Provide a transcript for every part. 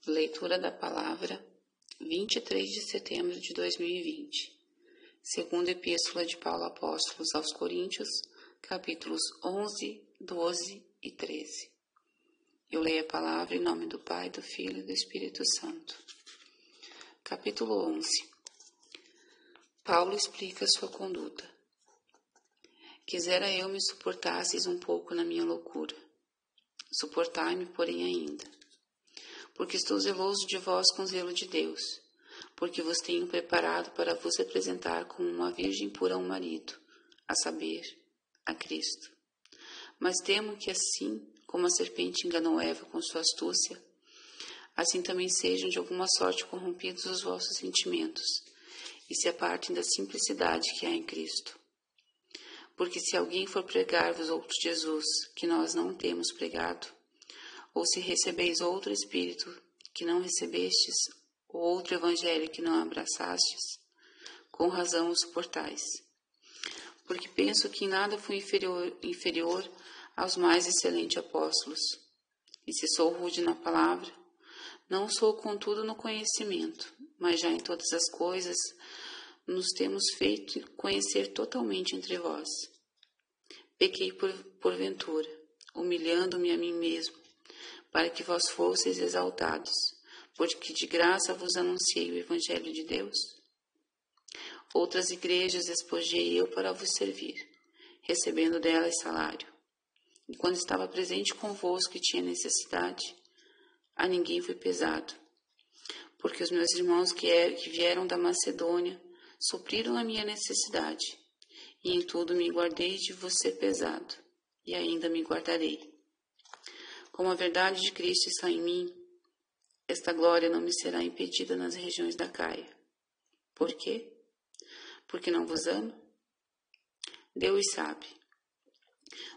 Leitura da Palavra, 23 de setembro de 2020. Segunda Epístola de Paulo Apóstolo aos Coríntios, capítulos 11, 12 e 13. Eu leio a palavra em nome do Pai, do Filho e do Espírito Santo. Capítulo 11. Paulo explica sua conduta. Quisera eu me suportasseis um pouco na minha loucura. Suportai-me, porém, ainda. Porque estou zeloso de vós com zelo de Deus, porque vos tenho preparado para vos apresentar como uma virgem pura a um marido, a saber, a Cristo. Mas temo que assim como a serpente enganou Eva com sua astúcia, assim também sejam de alguma sorte corrompidos os vossos sentimentos, e se apartem da simplicidade que há em Cristo. Porque se alguém for pregar-vos outro Jesus, que nós não temos pregado, ou se recebeis outro Espírito que não recebestes, ou outro Evangelho que não abraçastes, com razão o suportais. Porque penso que em nada fui inferior aos mais excelentes apóstolos. E se sou rude na palavra, não sou contudo no conhecimento, mas já em todas as coisas nos temos feito conhecer totalmente entre vós. Pequei porventura, humilhando-me a mim mesmo, para que vós fosseis exaltados, porque de graça vos anunciei o Evangelho de Deus. Outras igrejas despojei eu para vos servir, recebendo delas salário. E quando estava presente convosco e tinha necessidade, a ninguém fui pesado, porque os meus irmãos que vieram da Macedônia supriram a minha necessidade, e em tudo me guardei de vos ser pesado, e ainda me guardarei. Como a verdade de Cristo está em mim, esta glória não me será impedida nas regiões da Caia. Por quê? Porque não vos amo? Deus sabe.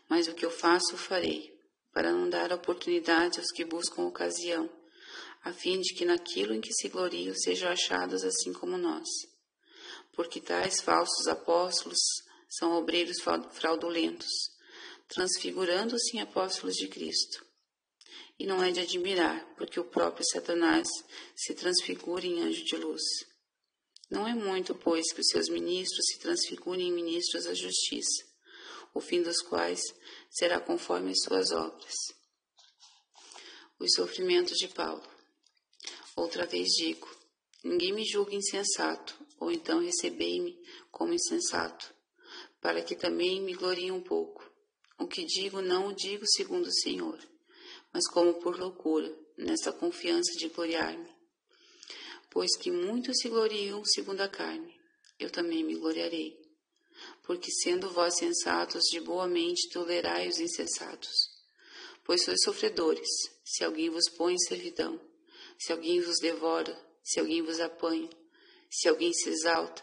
Mas o que eu faço, farei, para não dar oportunidade aos que buscam ocasião, a fim de que naquilo em que se gloriam sejam achados assim como nós. Porque tais falsos apóstolos são obreiros fraudulentos, transfigurando-se em apóstolos de Cristo. E não é de admirar, porque o próprio Satanás se transfigura em anjo de luz. Não é muito, pois, que os seus ministros se transfigurem em ministros da justiça, o fim dos quais será conforme as suas obras. Os sofrimentos de Paulo. Outra vez digo, ninguém me julgue insensato, ou então recebei-me como insensato, para que também me glorie um pouco. O que digo, não o digo segundo o Senhor, mas como por loucura, nesta confiança de gloriar-me. Pois que muitos se gloriam segundo a carne, eu também me gloriarei. Porque sendo vós sensatos, de boa mente tolerai os insensatos. Pois sois sofredores, se alguém vos põe em servidão, se alguém vos devora, se alguém vos apanha, se alguém se exalta,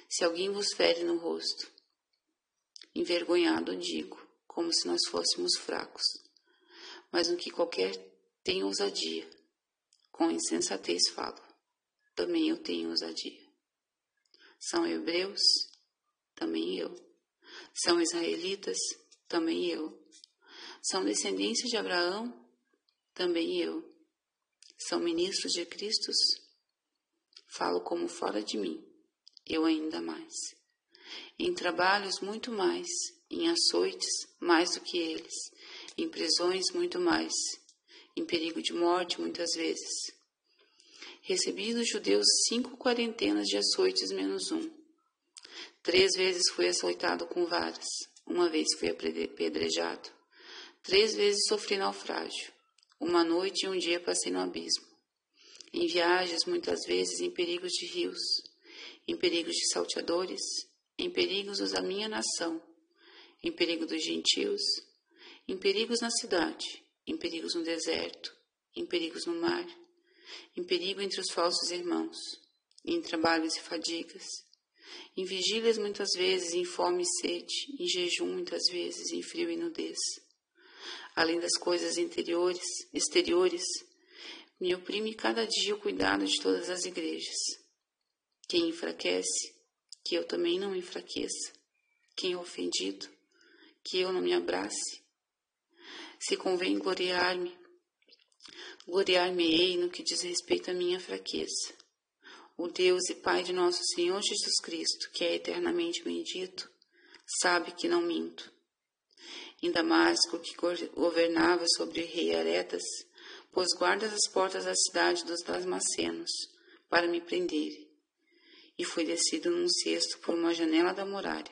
se alguém vos fere no rosto. Envergonhado digo, como se nós fôssemos fracos. Mas no que qualquer tenha ousadia, com insensatez falo, também eu tenho ousadia. São hebreus? Também eu. São israelitas? Também eu. São descendência de Abraão? Também eu. São ministros de Cristo? Falo como fora de mim, eu ainda mais. Em trabalhos muito mais, em açoites mais do que eles, em prisões muito mais, em perigo de morte muitas vezes. Recebi dos judeus 5 quarentenas de açoites menos 1. 3 vezes fui açoitado com varas, 1 vez fui apedrejado, 3 vezes sofri naufrágio, 1 noite e 1 dia passei no abismo. Em viagens muitas vezes em perigos de rios, em perigos de salteadores, em perigos da minha nação, em perigo dos gentios, em perigos na cidade, em perigos no deserto, em perigos no mar, em perigo entre os falsos irmãos, em trabalhos e fadigas, em vigílias muitas vezes, em fome e sede, em jejum muitas vezes, em frio e nudez. Além das coisas exteriores, me oprime cada dia o cuidado de todas as igrejas. Quem enfraquece, que eu também não enfraqueça. Quem é ofendido, que eu não me abrace. Se convém gloriar-me, Gloriar-me-ei no que diz respeito à minha fraqueza. O Deus e Pai de nosso Senhor Jesus Cristo, que é eternamente bendito, sabe que não minto. Em Damasco, que governava sobre o rei Aretas, pôs guardas às portas da cidade dos Damascenos, para me prender, e fui descido num cesto por uma janela da muralha,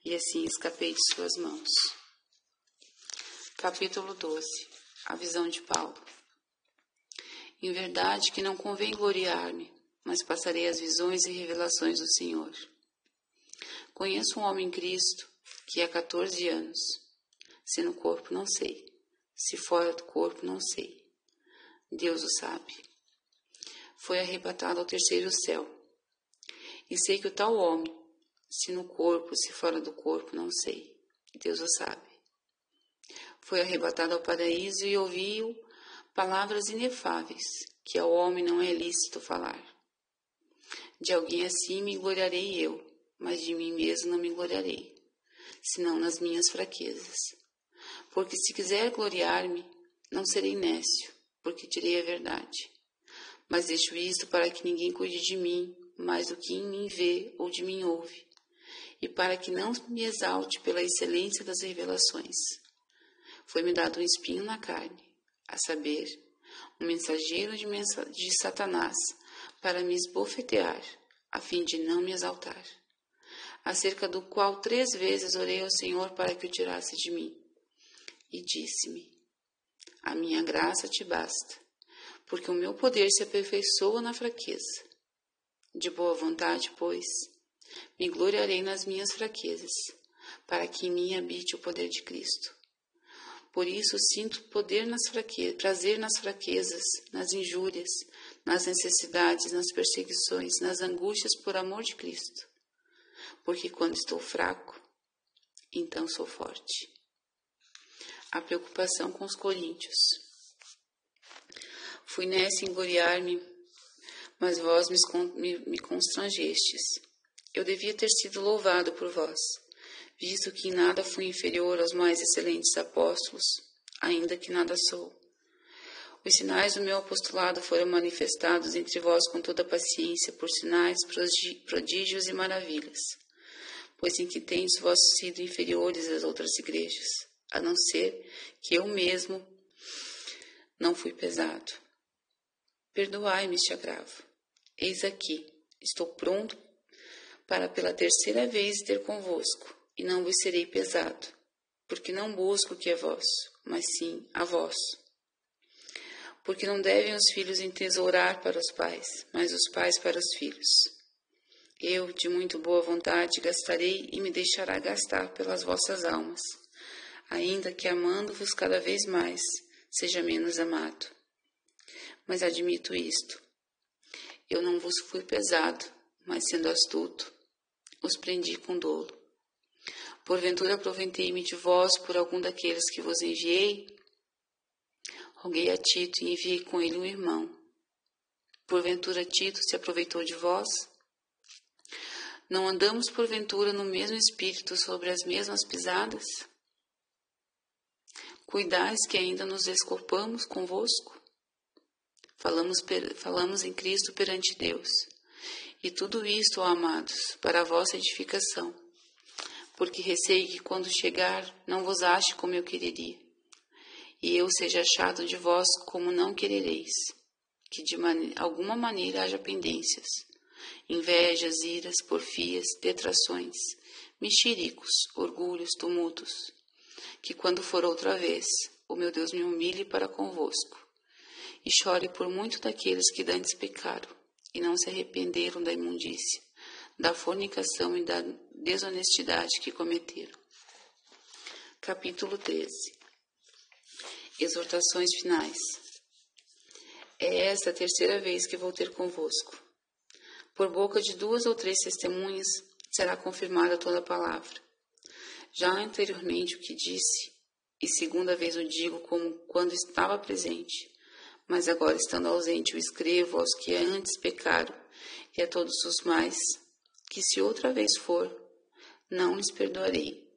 e assim escapei de suas mãos. Capítulo 12. A visão de Paulo. Em verdade que não convém gloriar-me, mas passarei as visões e revelações do Senhor. Conheço um homem em Cristo que há 14 anos, se no corpo não sei, se fora do corpo não sei. Deus o sabe. Foi arrebatado ao terceiro céu. E sei que o tal homem, se no corpo, se fora do corpo, não sei. Deus o sabe. Foi arrebatado ao paraíso e ouviu palavras inefáveis, que ao homem não é lícito falar. De alguém assim me gloriarei eu, mas de mim mesmo não me gloriarei, senão nas minhas fraquezas. Porque se quiser gloriar-me, não serei nécio, porque direi a verdade. Mas deixo isto para que ninguém cuide de mim mais do que em mim vê ou de mim ouve, e para que não me exalte pela excelência das revelações. Foi-me dado um espinho na carne, a saber, um mensageiro de Satanás, para me esbofetear, a fim de não me exaltar, acerca do qual 3 vezes orei ao Senhor para que o tirasse de mim. E disse-me: a minha graça te basta, porque o meu poder se aperfeiçoa na fraqueza. De boa vontade, pois, me gloriarei nas minhas fraquezas, para que em mim habite o poder de Cristo. Por isso sinto prazer nas fraquezas, nas injúrias, nas necessidades, nas perseguições, nas angústias por amor de Cristo. Porque quando estou fraco, então sou forte. A preocupação com os coríntios. Fui nessa gloriar-me, mas vós me constrangestes. Eu devia ter sido louvado por vós, visto que em nada fui inferior aos mais excelentes apóstolos, ainda que nada sou. Os sinais do meu apostolado foram manifestados entre vós com toda paciência por sinais, prodígios e maravilhas, pois em que tendes vós sido inferiores às outras igrejas, a não ser que eu mesmo não fui pesado. Perdoai-me este agravo. Eis aqui, estou pronto para pela 3ª vez ter convosco, e não vos serei pesado, porque não busco o que é vosso, mas sim a vós. Porque não devem os filhos entesourar para os pais, mas os pais para os filhos. Eu, de muito boa vontade, gastarei e me deixará gastar pelas vossas almas, ainda que amando-vos cada vez mais, seja menos amado. Mas admito isto: eu não vos fui pesado, mas sendo astuto, os prendi com dolo. Porventura aproveitei-me de vós por algum daqueles que vos enviei? Roguei a Tito e enviei com ele um irmão. Porventura Tito se aproveitou de vós? Não andamos porventura no mesmo espírito sobre as mesmas pisadas? Cuidais que ainda nos desculpamos convosco? Falamos em Cristo perante Deus. E tudo isto, ó amados, para a vossa edificação, porque receio que quando chegar não vos ache como eu quereria, e eu seja achado de vós como não querereis, que de alguma maneira haja pendências, invejas, iras, porfias, detrações, mexericos, orgulhos, tumultos, que quando for outra vez, o meu Deus me humilhe para convosco, e chore por muito daqueles que dantes pecaram, e não se arrependeram da imundícia, da fornicação e da desonestidade que cometeram. Capítulo 13. Exortações finais. É esta a 3ª vez que vou ter convosco. Por boca de 2 ou 3 testemunhas será confirmada toda a palavra. Já anteriormente o que disse, e 2ª vez o digo como quando estava presente, mas agora estando ausente o escrevo aos que antes pecaram e a todos os mais, que se outra vez for, não lhes perdoarei,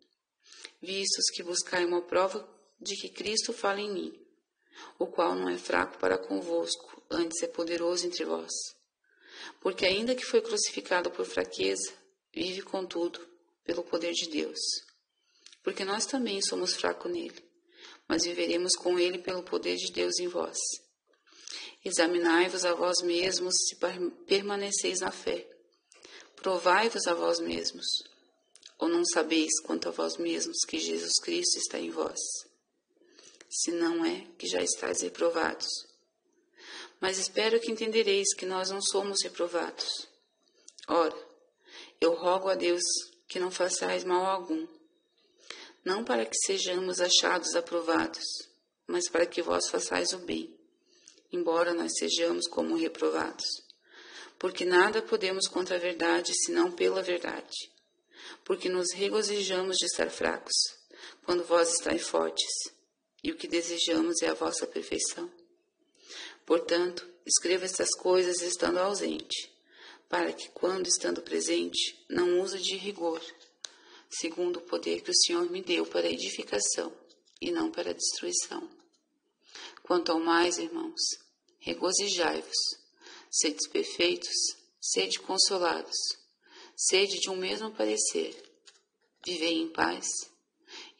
vistos que buscai uma prova de que Cristo fala em mim. o qual não é fraco para convosco, antes é poderoso entre vós. Porque ainda que foi crucificado por fraqueza, vive contudo pelo poder de Deus. Porque nós também somos fracos nele, mas viveremos com ele pelo poder de Deus em vós. Examinai-vos a vós mesmos se permaneceis na fé. Provai-vos a vós mesmos. Ou não sabeis quanto a vós mesmos que Jesus Cristo está em vós? Se não é, que já estáis reprovados. Mas espero que entendereis que nós não somos reprovados. Ora, eu rogo a Deus que não façais mal algum, não para que sejamos achados aprovados, mas para que vós façais o bem, embora nós sejamos como reprovados. Porque nada podemos contra a verdade, senão pela verdade. Porque nos regozijamos de estar fracos, quando vós estáis fortes, e o que desejamos é a vossa perfeição. Portanto, escreva estas coisas estando ausente, para que, quando estando presente, não use de rigor, segundo o poder que o Senhor me deu para edificação, e não para destruição. Quanto ao mais, irmãos, regozijai-vos, sedes perfeitos, sede consolados, sede de um mesmo parecer, vivei em paz,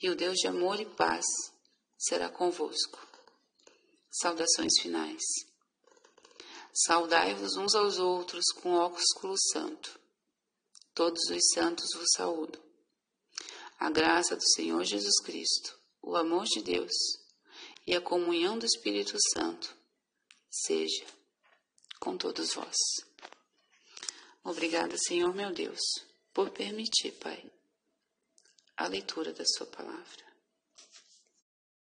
e o Deus de amor e paz será convosco. Saudações finais. Saudai-vos uns aos outros com ósculo santo. Todos os santos vos saúdam. A graça do Senhor Jesus Cristo, o amor de Deus e a comunhão do Espírito Santo seja com todos vós. Obrigada, Senhor meu Deus, por permitir, Pai, a leitura da sua palavra.